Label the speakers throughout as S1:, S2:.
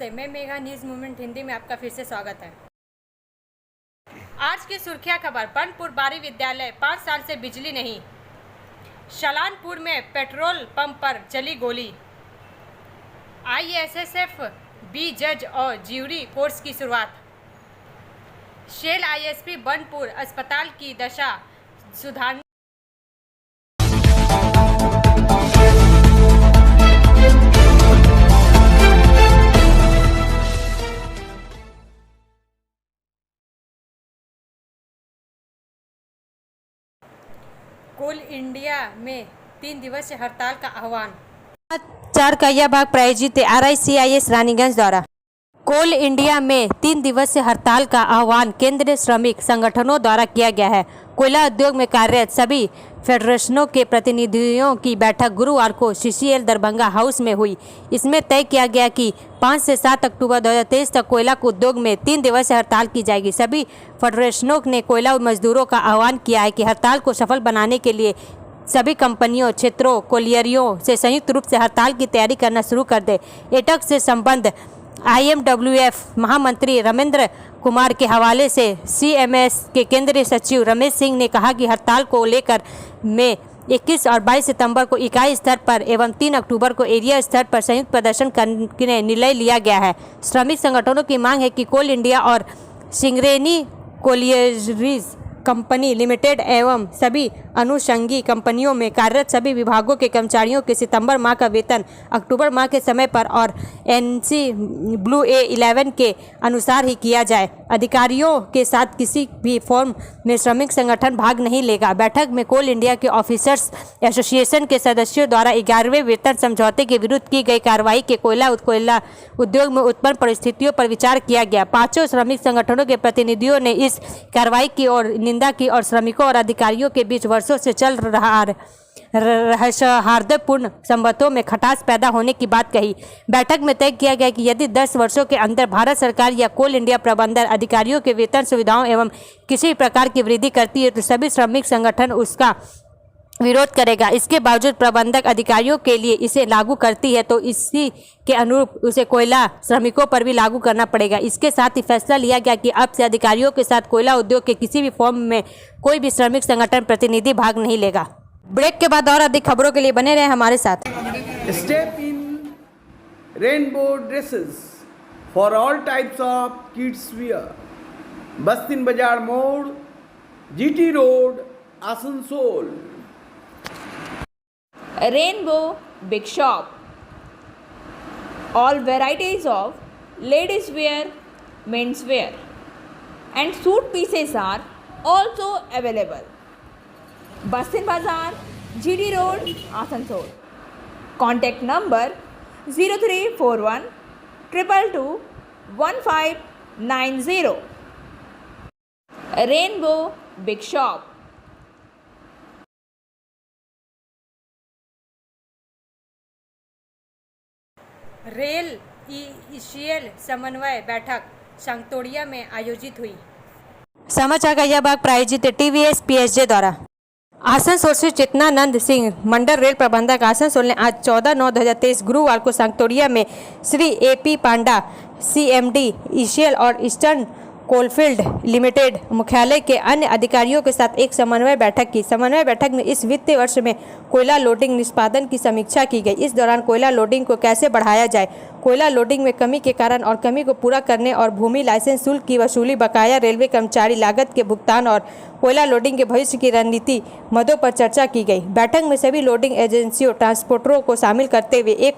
S1: नमस्ते, मैं Megha. News movement Hindi में आपका फिर से स्वागत है। आज की सुर्खियां खबर। बनपुर बारी विद्यालय 5 साल से बिजली नहीं। शलानपुर में पेट्रोल पंप पर चली गोली। ISSF बी जज और ज्यूरी कोर्स की शुरुआत। शेल ISP बनपुर अस्पताल की दशा सुधारने। कोल इंडिया में 3 दिवसीय हड़ताल का आह्वान। 4 का यह भाग प्रायोजित RICIS रानीगंज द्वारा। कोल इंडिया में 3 दिवसीय हड़ताल का आह्वान केंद्रीय श्रमिक संगठनों द्वारा किया गया है। कोयला उद्योग में कार्यरत सभी फेडरेशनों के प्रतिनिधियों की बैठक गुरुवार को CCL दरभंगा हाउस में हुई। इसमें तय किया गया कि 5 से 7 अक्टूबर 2023 तक कोयला उद्योग में 3 दिवसीय हड़ताल की जाएगी। सभी फेडरेशनों ने कोयला मजदूरों का आह्वान किया है कि हड़ताल को सफल बनाने के लिए सभी कंपनियों, क्षेत्रों, कोलियरियों से संयुक्त रूप से हड़ताल की तैयारी करना शुरू कर दे। एटक से संबंध IMWF महामंत्री रमेंद्र कुमार के हवाले से CMS के केंद्रीय सचिव रमेश सिंह ने कहा कि हड़ताल को लेकर में 21 और 22 सितंबर को इकाई स्तर पर एवं 3 अक्टूबर को एरिया स्तर पर संयुक्त प्रदर्शन करने निर्णय लिया गया है। श्रमिक संगठनों की मांग है कि कोल इंडिया और सिंगरेनी कोलियरीज कंपनी लिमिटेड एवं सभी अनुषंगी कंपनियों में कार्यरत सभी विभागों के कर्मचारियों के सितंबर माह का वेतन अक्टूबर माह के समय पर और NC ब्लू A11 के अनुसार ही किया जाए। अधिकारियों के साथ किसी भी फॉर्म में श्रमिक संगठन भाग नहीं लेगा। बैठक में कोल इंडिया के ऑफिसर्स एसोसिएशन के सदस्यों द्वारा 11वें वेतन समझौते के विरुद्ध की गई कार्रवाई के कोयला उद्योग में उत्पन्न परिस्थितियों पर विचार किया गया। 5 श्रमिक संगठनों के प्रतिनिधियों ने इस कार्रवाई की और निंदा की और श्रमिकों और अधिकारियों के बीच वर्षों से चल रहा सौहार्दपूर्ण संबंधों में खटास पैदा होने की बात कही। बैठक में तय किया गया कि यदि 10 वर्षों के अंदर भारत सरकार या कोल इंडिया प्रबंधन अधिकारियों के वेतन सुविधाओं एवं किसी प्रकार की वृद्धि करती है तो सभी श्रमिक संगठन उसका विरोध करेगा। इसके बावजूद प्रबंधक अधिकारियों के लिए इसे लागू करती है तो इसी के अनुरूप उसे कोयला श्रमिकों पर भी लागू करना पड़ेगा। इसके साथ ही फैसला लिया गया कि अब से अधिकारियों के साथ कोयला उद्योग के किसी भी फॉर्म में कोई भी श्रमिक संगठन प्रतिनिधि भाग नहीं लेगा। ब्रेक के बाद और अधिक खबरों के लिए बने रहे हमारे साथ।
S2: Step in Rainbow Dresses for all types of kids wear, Bastin Bazar मोड़, GT road, Asansol.
S3: Rainbow Big Shop. All varieties of ladies wear, men's wear and suit pieces are also available. Bastin Bazaar, GD Road, Asansol. Contact number 0341 222 1590. Rainbow Big Shop.
S1: Rail ECL समन्वय बैठक सांगतोड़िया में आयोजित हुई। समाचार का यह भाग प्रायोजित TVS PSJ द्वारा। आसनसोल श्री चेतनानंद सिंह मंडल रेल प्रबंधक आसनसोल ने आज 14/9/2023 गुरुवार को सांगतोड़िया में श्री AP पांडा CMD ECL और ईस्टर्न कोलफील्ड लिमिटेड मुख्यालय के अन्य अधिकारियों के साथ एक समन्वय बैठक की। समन्वय बैठक में इस वित्तीय वर्ष में कोयला लोडिंग निष्पादन की समीक्षा की गई। इस दौरान कोयला लोडिंग को कैसे बढ़ाया जाए, कोयला लोडिंग में कमी के कारण और कमी को पूरा करने और भूमि लाइसेंस शुल्क की वसूली, बकाया रेलवे कर्मचारी लागत के भुगतान और कोयला लोडिंग के भविष्य की रणनीति मदों पर चर्चा की गई। बैठक में सभी लोडिंग एजेंसियों, ट्रांसपोर्टरों को शामिल करते हुए एक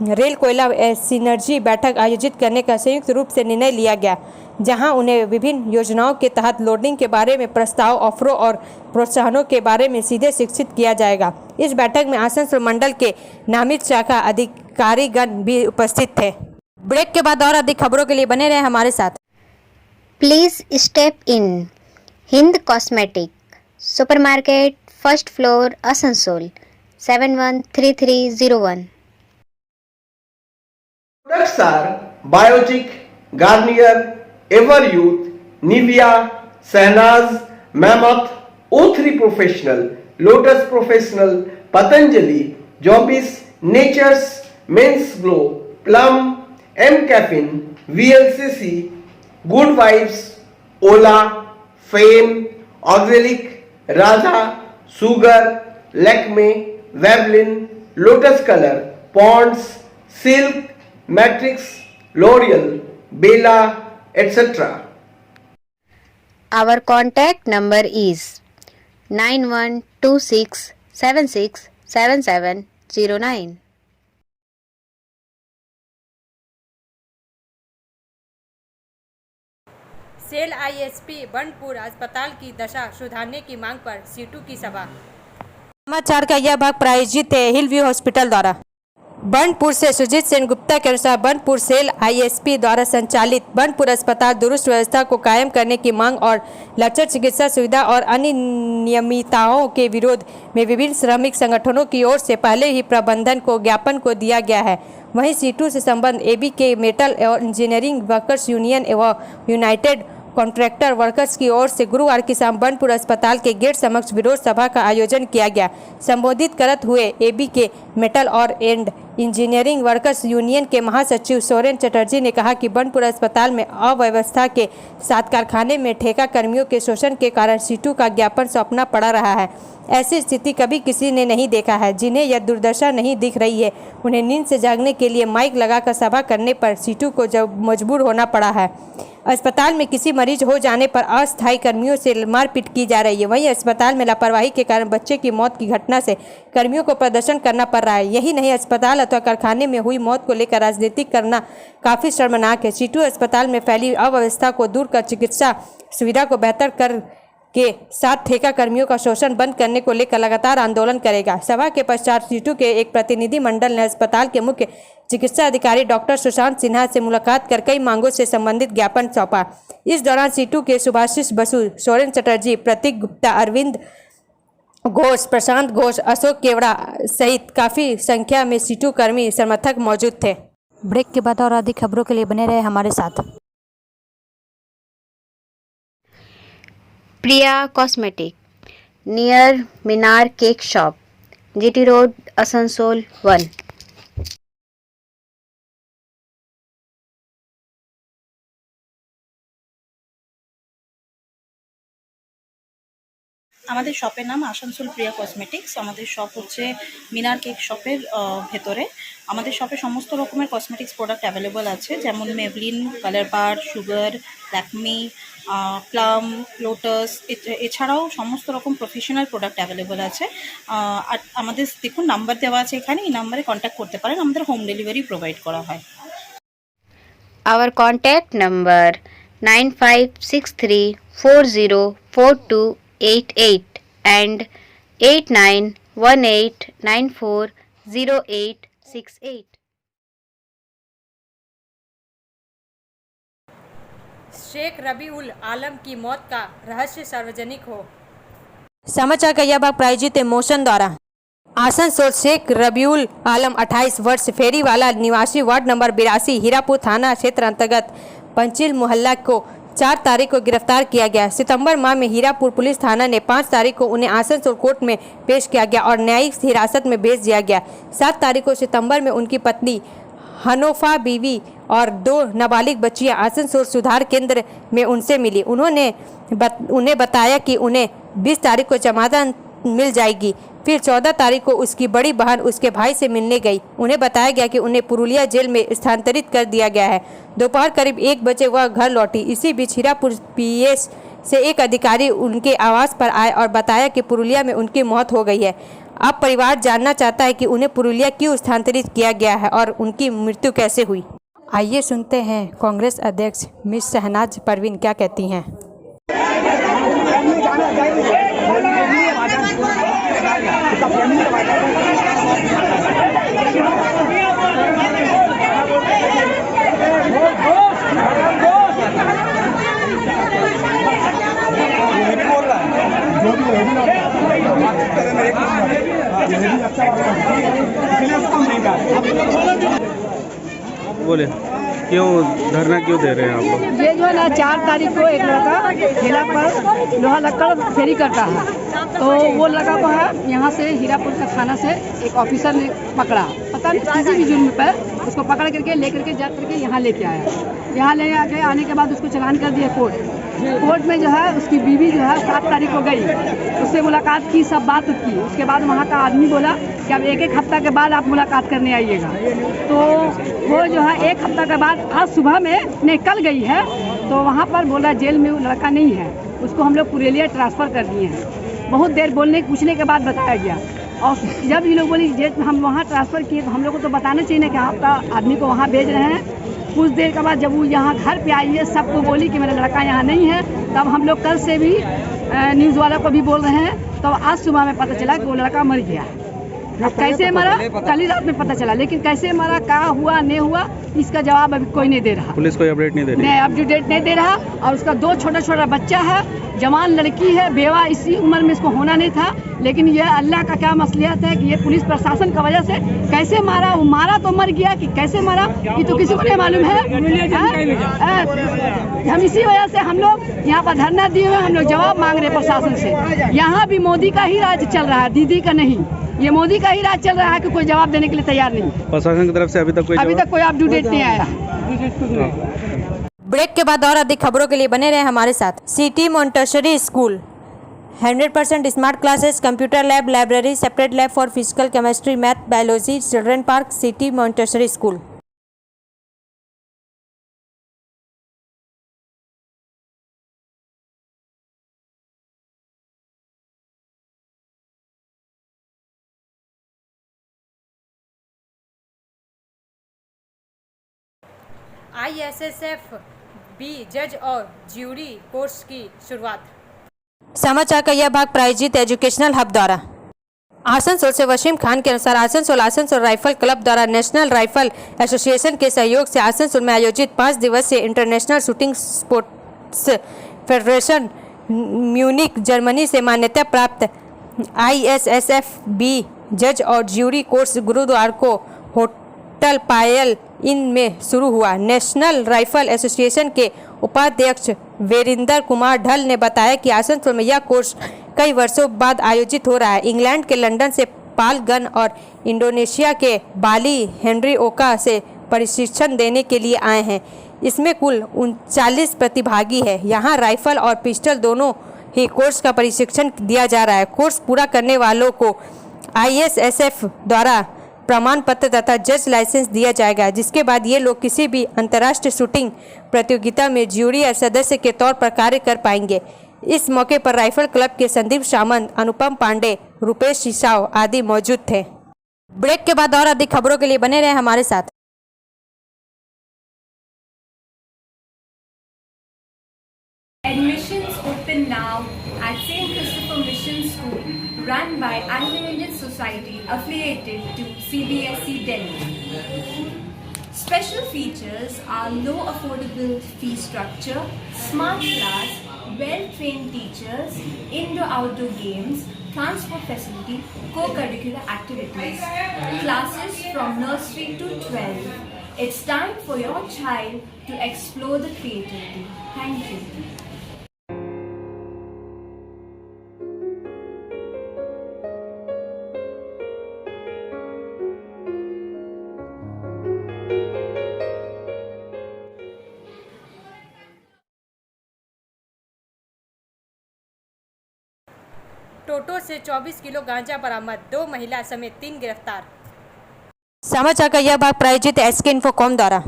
S1: रेल कोयला सिनर्जी बैठक आयोजित करने का संयुक्त रूप से निर्णय लिया गया, जहां उन्हें विभिन्न योजनाओं के तहत लोडिंग के बारे में प्रस्ताव, ऑफरों और प्रोत्साहनों के बारे में सीधे शिक्षित किया जाएगा। इस बैठक में आसनसोल मंडल के नामित शाखा अधिकारीगण भी उपस्थित थे। ब्रेक के बाद और अधिक खबरों के लिए बने रहे हमारे साथ।
S4: Please step in Hind cosmetic supermarket, first floor, Asansol 713301.
S2: Products are Biotic, Garnier, Ever Youth, Nivea, Sahnaz, Mammoth, O3 Professional, Lotus Professional, Patanjali, Jobis, Nature's, Men's Glow, Plum, M Caffeine, VLCC, Good Vibes, Ola, Fame, Auxilic, Radha, Sugar, Lakme, Veblen, Lotus Color, Ponds, Silk, Matrix, L'Oreal, Bella, etc.
S4: Our contact number is 9126767709.
S1: Cell ISP Banpur अस्पताल की दशा सुधारने की मांग पर situ की सभा। समाचार का यह भाग प्रायोजित है हिल व्यू हॉस्पिटल द्वारा। बनपुर से सुजीत सेन गुप्ता के अनुसार बनपुर सेल आईएसपी द्वारा संचालित बनपुर अस्पताल दुरुस्त व्यवस्था को कायम करने की मांग और लचर चिकित्सा सुविधा और अन्य नियमितताओं के विरोध में विभिन्न श्रमिक संगठनों की ओर से पहले ही प्रबंधन को ज्ञापन को दिया गया है। वहीं सीटू से संबंध एबी के मेटल और इंजीनियरिंग वर्कर्स यूनियन एवं यूनाइटेड कॉन्ट्रैक्टर वर्कर्स की ओर से गुरुवार की शाम बनपुर अस्पताल के गेट समक्ष विरोध सभा का आयोजन किया गया। संबोधित करते हुए एबी के मेटल और एंड इंजीनियरिंग वर्कर्स यूनियन के महासचिव सोरेन चटर्जी ने कहा कि बनपुर अस्पताल में अव्यवस्था के साथ कारखाने में ठेका कर्मियों के शोषण के कारण सीटू का ज्ञापन सौंपना पड़ रहा है। ऐसी स्थिति कभी किसी ने नहीं देखा है। जिन्हें यह दुर्दशा नहीं दिख रही है उन्हें नींद से जागने के लिए माइक लगाकर सभा करने पर सीटू को मजबूर होना पड़ा है। अस्पताल में किसी मरीज हो जाने पर अस्थायी कर्मियों से मारपीट की जा रही है। वहीं अस्पताल में लापरवाही के कारण बच्चे की मौत की घटना से कर्मियों को प्रदर्शन करना पड़ रहा है। यही नहीं, अस्पताल अथवा कारखाने में हुई मौत को लेकर राजनीति करना काफ़ी शर्मनाक है। सीटू अस्पताल में फैली अव्यवस्था को दूर कर चिकित्सा सुविधा को बेहतर कर के साथ ठेका कर्मियों का शोषण बंद करने को लेकर लगातार आंदोलन करेगा। सभा के पश्चात सीटू के एक प्रतिनिधि मंडल ने अस्पताल के मुख्य चिकित्सा अधिकारी डॉक्टर सुशांत सिन्हा से मुलाकात कर कई मांगों से संबंधित ज्ञापन सौंपा। इस दौरान सीटू के सुभाषिष बसु, सोरेन चटर्जी, प्रतीक गुप्ता, अरविंद घोष, प्रशांत घोष, अशोक केवड़ा सहित काफ़ी संख्या में सीटू कर्मी समर्थक मौजूद थे। ब्रेक के बाद और अधिक खबरों के लिए बने रहे हमारे साथ।
S4: Priya cosmetic near Minar cake shop, GT road, Asansol 1।
S5: আমাদের শপের নাম আসানসোল প্রিয়া কসমেটিক্স। আমাদের শপ হচ্ছে মিনার কেক শপের ভেতরে। আমাদের শপে সমস্ত রকমের কসমেটিক্স প্রোডাক্ট অ্যাভেলেবল আছে, যেমন মেভলিন, কালার বার, সুগার, ল্যাকমি, প্লাম, লোটাস, এছাড়াও সমস্ত রকম প্রফেশনাল প্রোডাক্ট অ্যাভেলেবল আছে। আর আমাদের দেখুন নাম্বার দেওয়া আছে এখানে, এই নাম্বারে কন্ট্যাক্ট করতে পারেন। আমাদের হোম ডেলিভারি প্রোভাইড করা হয়।
S4: Our contact number 9563404288 and 8918940868।
S1: Sheikh Rabiul आलम की मौत का रहस्य सार्वजनिक हो। समाचार का यह भाग प्रायोजित है मोशन द्वारा। आसनसोल शेख रबीउल आलम 28 वर्ष फेरीवाला निवासी वार्ड नंबर 82 हीरापुर थाना क्षेत्र अंतर्गत पंचिल मोहल्ला को 4 तारीख को गिरफ्तार किया गया। सितंबर माह में हीरापुर पुलिस थाना ने 5 तारीख को उन्हें आसनसोल कोर्ट में पेश किया गया और न्यायिक हिरासत में भेज दिया गया। 7 तारीख को सितंबर में उनकी पत्नी हनोफा बीवी और 2 नाबालिग बच्चियां आसनसोल सुधार केंद्र में उनसे मिली। उन्हें बताया कि उन्हें 20 तारीख को जमानत मिल जाएगी। फिर 14 तारीख को उसकी बड़ी बहन उसके भाई से मिलने गई। उन्हें बताया गया कि उन्हें पुरुलिया जेल में स्थानांतरित कर दिया गया है। दोपहर करीब 1 बजे वह घर लौटी। इसी बीच हीरापुर पीएस से एक अधिकारी उनके आवास पर आए और बताया कि पुरुलिया में उनकी मौत हो गई है। अब परिवार जानना चाहता है कि उन्हें पुरुलिया क्यों स्थानांतरित किया गया है और उनकी मृत्यु कैसे हुई। आइए सुनते हैं कांग्रेस अध्यक्ष मिस शहनाज परवीन क्या कहती हैं।
S6: बोले क्यों धरना क्यों दे रहे हैं आप लोग?
S7: ये जो है ना 4 तारीख को एक लड़का ठेला पर लोहा लक्कड़ फेरी करता है, तो वो लड़का को है यहाँ से हीरापुर का थाना से एक ऑफिसर ने पकड़ा, पता नहीं किसी भी जुर्म पर उसको पकड़ करके लेकर के जा करके यहाँ लेके आया। यहाँ ले आके आने के बाद उसको चालान कर दिया कोर्ट में। जो है उसकी बीवी जो है 7 तारीख को गई, उससे मुलाकात की, सब बात की। उसके बाद वहाँ का आदमी बोला कि अब 1-1 हफ्ता के बाद आप मुलाकात करने आइएगा। तो वो जो है 1 हफ्ता के बाद आज सुबह में नहीं कल गई है, तो वहाँ पर बोला जेल में वो लड़का नहीं है, उसको हम लोग पुरेलिया ट्रांसफ़र कर दिए हैं। बहुत देर बोलने पूछने के बाद बताया गया, और जब ये लोग बोली जेल हम वहाँ ट्रांसफ़र किए तो हम लोग को तो बताना चाहिए ना कि आपका आदमी को वहाँ भेज रहे हैं। कुछ देर के बाद जब वो यहाँ घर पे आई है, सबको बोली कि मेरा लड़का यहाँ नहीं है, तब हम लोग कल से भी न्यूज़ वाला को भी बोल रहे हैं, तो आज सुबह में पता चला कि वो लड़का मर गया। अब कैसे मरा कल ही रात में पता चला, लेकिन कैसे मरा, क्या हुआ नहीं हुआ, इसका जवाब अभी कोई नहीं दे रहा।
S6: पुलिस कोई अपडेट नहीं दे रही?
S7: नहीं, अपडेट नहीं दे रहा। और उसका 2 छोटा बच्चा है, जवान लड़की है, बेवा, इसी उम्र में इसको होना नहीं था। लेकिन ये अल्लाह का क्या मसलियत है कि ये पुलिस प्रशासन की वजह से कैसे मारा, वो मारा तो मर गया कि कैसे मारा ये तो किसी को नहीं मालूम है। हम इसी वजह से हम लोग यहाँ पर धरना दिए हुए, हम लोग जवाब मांग रहे प्रशासन से। यहाँ भी मोदी का ही राज चल रहा है, दीदी का नहीं। ये मोदी का ही राज चल रहा है कि कोई जवाब देने के लिए तैयार नहीं।
S6: प्रशासन की तरफ से अभी तक कोई
S7: अपडेट नहीं आया।
S1: ब्रेक के बाद और अधिक खबरों के लिए बने रहे हमारे साथ। City Montessori school 100% smart classes, computer lab, library, separate lab for physical, chemistry, math, biology, children park, city Montessori school. ISSF B जज और ज्यूरी कोर्स की शुरुआत। समाचार का यह भाग प्रायोजित एजुकेशनल हब द्वारा। आसनसोल से वसीम खान के अनुसार आसनसोल राइफल क्लब द्वारा नेशनल राइफल एसोसिएशन के सहयोग से आसनसोल में आयोजित 5 दिवसीय international shooting sports federation Munich Germany से मान्यता प्राप्त ISSF बी जज और ज्यूरी कोर्स गुरुद्वार को होटल पायल इन में शुरू हुआ। नेशनल राइफल एसोसिएशन के उपाध्यक्ष वीरेंद्र कुमार ढल ने बताया कि आसनसोल में यह कोर्स कई वर्षों बाद आयोजित हो रहा है। इंग्लैंड के लंदन से पाल गन और इंडोनेशिया के बाली हेनरी ओका से प्रशिक्षण देने के लिए आए हैं। इसमें कुल 39 प्रतिभागी हैं। यहाँ राइफल और पिस्टल दोनों ही कोर्स का प्रशिक्षण दिया जा रहा है। कोर्स पूरा करने वालों को ISSF द्वारा प्रमाण पत्र तथा जज लाइसेंस दिया जाएगा, जिसके बाद ये लोग किसी भी अंतर्राष्ट्रीय शूटिंग प्रतियोगिता में ज्यूरी या सदस्य के तौर पर कार्य कर पाएंगे। इस मौके पर राइफल क्लब के संदीप सामंत, अनुपम पांडे, रुपेश सिसाव आदि मौजूद थे। ब्रेक के बाद और अधिक खबरों के लिए बने रहे हमारे साथ।
S8: Admissions open now at St. Christopher Mission School, run by Anglo-Indian Society affiliated to CBSE Delhi. Special features are low affordable fee structure, smart class, well-trained teachers, indoor-outdoor games, transport facility, co-curricular activities, classes from nursery to 12. It's time for your child to explore the creativity. Thank you.
S1: टोटो से 24 kilo गांजा बरामद, 2 महिला समेत 3 गिरफ्तार। समाचार का यह भाग प्रायोजित SK इन्फोकॉम द्वारा।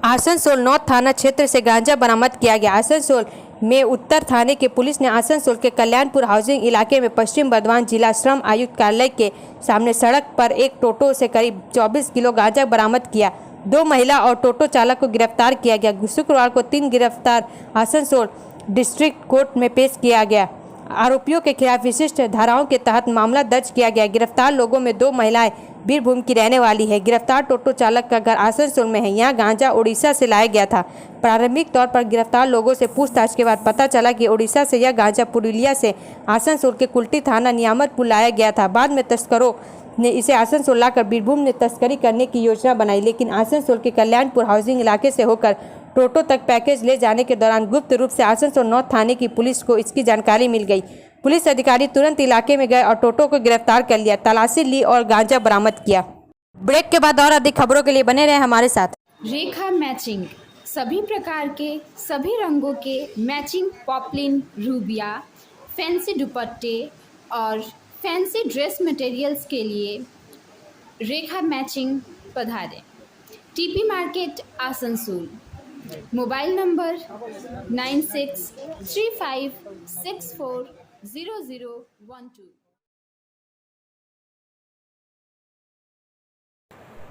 S1: आसनसोल नॉर्थ थाना क्षेत्र से गांजा बरामद किया गया। आसनसोल में उत्तर थाने के पुलिस ने आसनसोल के कल्याणपुर हाउसिंग इलाके में पश्चिम बर्धमान जिला श्रम आयुक्त कार्यालय के सामने सड़क पर एक टोटो से करीब 24 किलो गांजा बरामद किया। 2 महिला और टोटो चालक को गिरफ्तार किया गया। शुक्रवार को 3 गिरफ्तार आसनसोल डिस्ट्रिक्ट कोर्ट में पेश किया गया। आरोपियों के खिलाफ विशिष्ट धाराओं के तहत मामला दर्ज किया गया। गिरफ्तार लोगों में 2 महिलाएं बीरभूम की रहने वाली है। गिरफ्तार टोटो चालक का घर आसनसोल में है। यहाँ गांजा उड़ीसा से लाया गया था। प्रारंभिक तौर पर गिरफ्तार लोगों से पूछताछ के बाद पता चला कि उड़ीसा से यह गांजा पुरुलिया से आसनसोल के कुल्टी थाना नियामतपुर लाया गया था। बाद में तस्करों ने इसे आसनसोल लाकर बीरभूम में तस्करी करने की योजना बनाई, लेकिन आसनसोल के कल्याणपुर हाउसिंग इलाके से होकर टोटो तक पैकेज ले जाने के दौरान गुप्त रूप से आसनसोल नॉर्थ थाने की पुलिस को इसकी जानकारी मिल गई। पुलिस अधिकारी तुरंत इलाके में गए और टोटो को गिरफ्तार कर लिया, तलाशी ली और गांजा बरामद किया। ब्रेक के बाद और अधिक खबरों के लिए बने रहे हमारे साथ।
S9: रेखा मैचिंग, सभी प्रकार के सभी रंगों के मैचिंग पॉपलिन, रूबिया, फैंसी दुपट्टे और फैंसी ड्रेस मटेरियल्स के लिए रेखा मैचिंग पधारें। TP market Asansol. Mobile number 9635640012।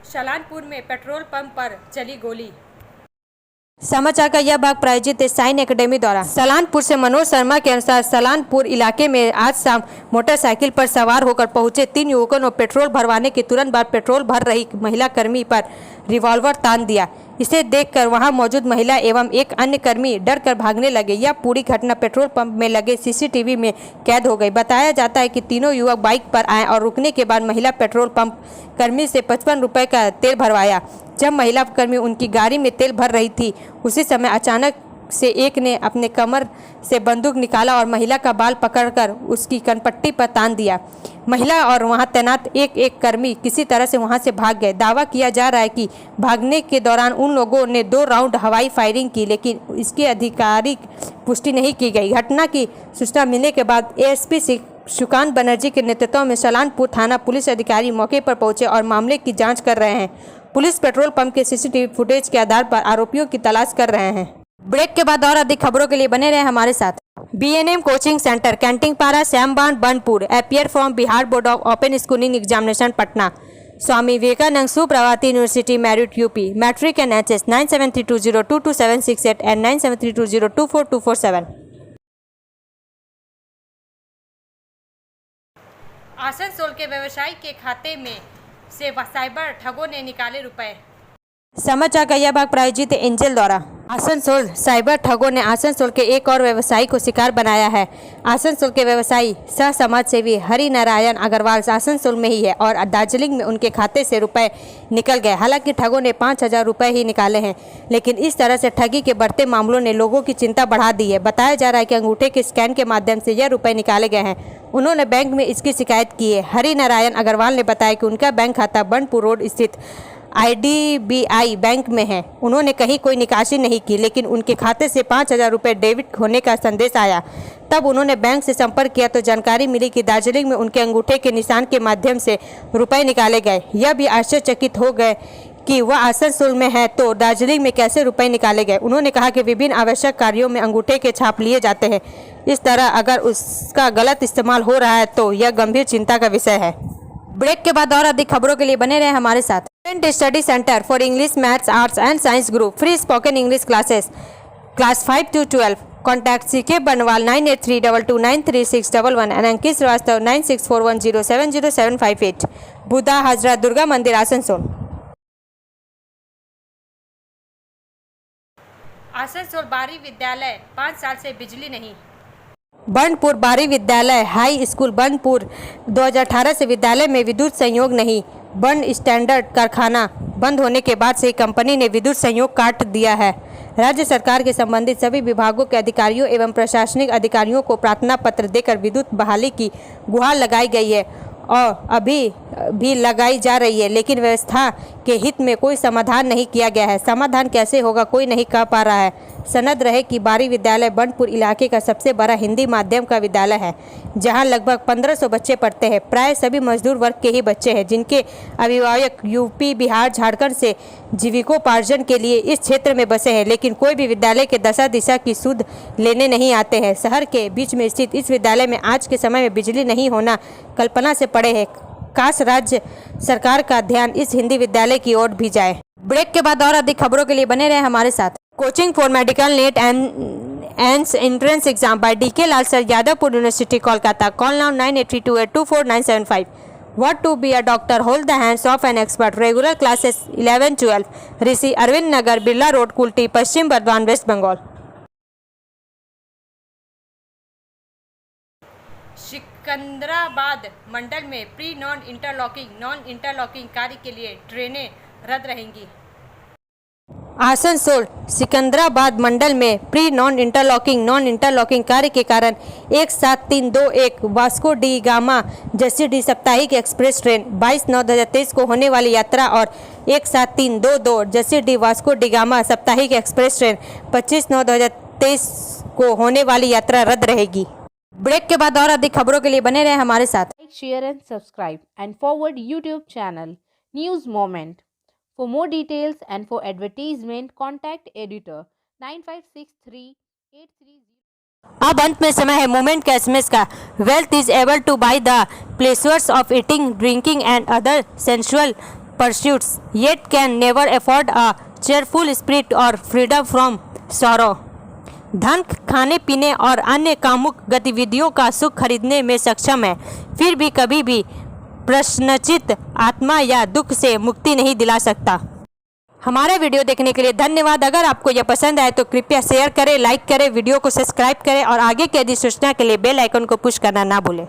S1: Salanpur में पेट्रोल पंप पर चली गोली। समाचार का यह भाग प्रायोजित है साइन एकेडमी द्वारा। सलानपुर से मनोज शर्मा के अनुसार सलानपुर इलाके में आज शाम मोटरसाइकिल पर सवार होकर पहुंचे 3 युवकों ने पेट्रोल भरवाने के तुरंत बाद पेट्रोल भर रही महिला कर्मी पर रिवॉल्वर तान दिया। इसे देखकर वहां मौजूद महिला एवं एक अन्य कर्मी डरकर भागने लगे। यह पूरी घटना पेट्रोल पंप में लगे सीसीटीवी में कैद हो गई। बताया जाता है कि तीनों युवक बाइक पर आए और रुकने के बाद महिला पेट्रोल पंप कर्मी से 55 रुपये का तेल भरवाया। जब महिला कर्मी उनकी गाड़ी में तेल भर रही थी, उसी समय अचानक से एक ने अपने कमर से बंदूक निकाला और महिला का बाल पकड़कर उसकी कनपट्टी पर तान दिया। महिला और वहां तैनात एक कर्मी किसी तरह से वहां से भाग गए। दावा किया जा रहा है कि भागने के दौरान उन लोगों ने 2 राउंड हवाई फायरिंग की, लेकिन इसकी आधिकारिक पुष्टि नहीं की गई। घटना की सूचना मिलने के बाद एएसपी सुकांत बनर्जी के नेतृत्व में सलानपुर थाना पुलिस अधिकारी मौके पर पहुंचे और मामले की जांच कर रहे हैं। पुलिस पेट्रोल पंप के सीसीटीवी फुटेज के आधार पर आरोपियों की तलाश कर रहे हैं। ब्रेक के बाद और अधिक खबरों के लिए बने रहे हमारे साथ। BNM coaching centre, Kantingpara, Shyamban, Banpur appear from Bihar board of open schooling examination Patna. Swami Vivekananda Suprabhati university merit UP, matric and HS 9732022768 and 9732024247। Asansol के व्यवसायी के खाते में से साइबर ठगों ने निकाले रुपए। समाचार का यह भाग प्रायोजित एंजल द्वारा। आसनसोल साइबर ठगों ने आसनसोल के एक और व्यवसायी को शिकार बनाया है। आसनसोल के व्यवसायी सह समाज सेवी हरि नारायण अग्रवाल आसनसोल में ही है और दार्जिलिंग में उनके खाते से रुपए निकल गए। हालांकि ठगों ने 5000 रुपए ही निकाले हैं, लेकिन इस तरह से ठगी के बढ़ते मामलों ने लोगों की चिंता बढ़ा दी है। बताया जा रहा है कि अंगूठे के स्कैन के माध्यम से यह रुपए निकाले गए हैं। उन्होंने बैंक में इसकी शिकायत की है। हरि नारायण अग्रवाल ने बताया कि उनका बैंक खाता बनपुर रोड स्थित IDBI बैंक में है। उन्होंने कहीं कोई निकासी नहीं की, लेकिन उनके खाते से 5000 रुपये डेबिट होने का संदेश आया। तब उन्होंने बैंक से संपर्क किया तो जानकारी मिली कि दार्जिलिंग में उनके अंगूठे के निशान के माध्यम से रुपए निकाले गए। यह भी आश्चर्यचकित हो गए कि वह आसनसोल में है तो दार्जिलिंग में कैसे रुपए निकाले गए। उन्होंने कहा कि विभिन्न आवश्यक कार्यों में अंगूठे के छाप लिए जाते हैं। इस तरह अगर उसका गलत इस्तेमाल हो रहा है तो यह गंभीर चिंता का विषय है। ब्रेक के बाद और अधिक खबरों के लिए बने रहे हमारे साथ। Study centre for English, maths, arts and science group, free spoken English classes, class 5 to 12। Contact CK बनवाल 9832293611 एंड अंकित श्रीवास्तव 9641070758। बुद्धा हाजरा दुर्गा मंदिर आसनसोल। आसनसोल बारी विद्यालय 5 साल से बिजली नहीं। बनपुर बारी विद्यालय हाई स्कूल बनपुर 2018 से विद्यालय में विद्युत संयोग नहीं। बन स्टैंडर्ड कारखाना बंद होने के बाद से कंपनी ने विद्युत संयोग काट दिया है। राज्य सरकार के संबंधित सभी विभागों के अधिकारियों एवं प्रशासनिक अधिकारियों को प्रार्थना पत्र देकर विद्युत बहाली की गुहार लगाई गई है और अभी भी लगाई जा रही है, लेकिन व्यवस्था के हित में कोई समाधान नहीं किया गया है। समाधान कैसे होगा कोई नहीं कह पा रहा है। सनद रहे कि बारी विद्यालय बनपुर इलाके का सबसे बड़ा हिंदी माध्यम का विद्यालय है, जहां लगभग 1500 बच्चे पढ़ते हैं। प्राय सभी मजदूर वर्ग के ही बच्चे हैं, जिनके अभिभावक यूपी, बिहार, झारखंड से जीविकोपार्जन के लिए इस क्षेत्र में बसे हैं, लेकिन कोई भी विद्यालय के दशा दिशा की सुध लेने नहीं आते हैं। शहर के बीच में स्थित इस विद्यालय में आज के समय में बिजली नहीं होना कल्पना से परे है। काश राज्य सरकार का ध्यान इस हिंदी विद्यालय की ओर भी जाए। ब्रेक के बाद और अधिक खबरों के लिए बने रहे हमारे साथ। Coaching for medical net and entrance exam by DK Lal sir, Jadavpur university, Kolkata. Call now 9832824975। What to be a doctor? Hold the hands of an expert. Regular classes 11-12. Rishi Arvind Nagar, Birla road, Kulti, Paschim Bardhaman, waste Bengal. Secunderabad मंडल में pre non interlocking कार्य के लिए ट्रेनें रद्द रहेंगी। आसनसोल सिकंदराबाद मंडल में pre non interlocking कार्य के कारण 17321 वास्को डी गामा जसीडीह साप्ताहिक एक्सप्रेस ट्रेन 22/9/2023 को होने वाली यात्रा और 17322 जसीडीह वास्को डी गामा साप्ताहिक एक्सप्रेस ट्रेन 25/9/2023 को होने वाली यात्रा रद्द रहेगी। ब्रेक के बाद और अधिक खबरों के लिए बने रहे हमारे साथ।
S3: Like, share and subscribe and forward YouTube channel News Moment. For more details and for advertisement, contact editor 956383.
S1: अब अंत में समय है मोमेंट का एसएमएस का। Wealth is able to buy the pleasures of eating, drinking and other sensual pursuits, yet can never afford a cheerful spirit और freedom from sorrow. धन खाने पीने और अन्य कामुक गतिविधियों का सुख खरीदने में सक्षम है, फिर भी कभी भी प्रश्नचित आत्मा या दुख से मुक्ति नहीं दिला सकता। हमारा वीडियो देखने के लिए धन्यवाद। अगर आपको यह पसंद आए तो कृपया शेयर करें, लाइक करें, वीडियो को सब्सक्राइब करें और आगे की अधिक सूचना के लिए बेल आइकन को पुश करना ना भूलें।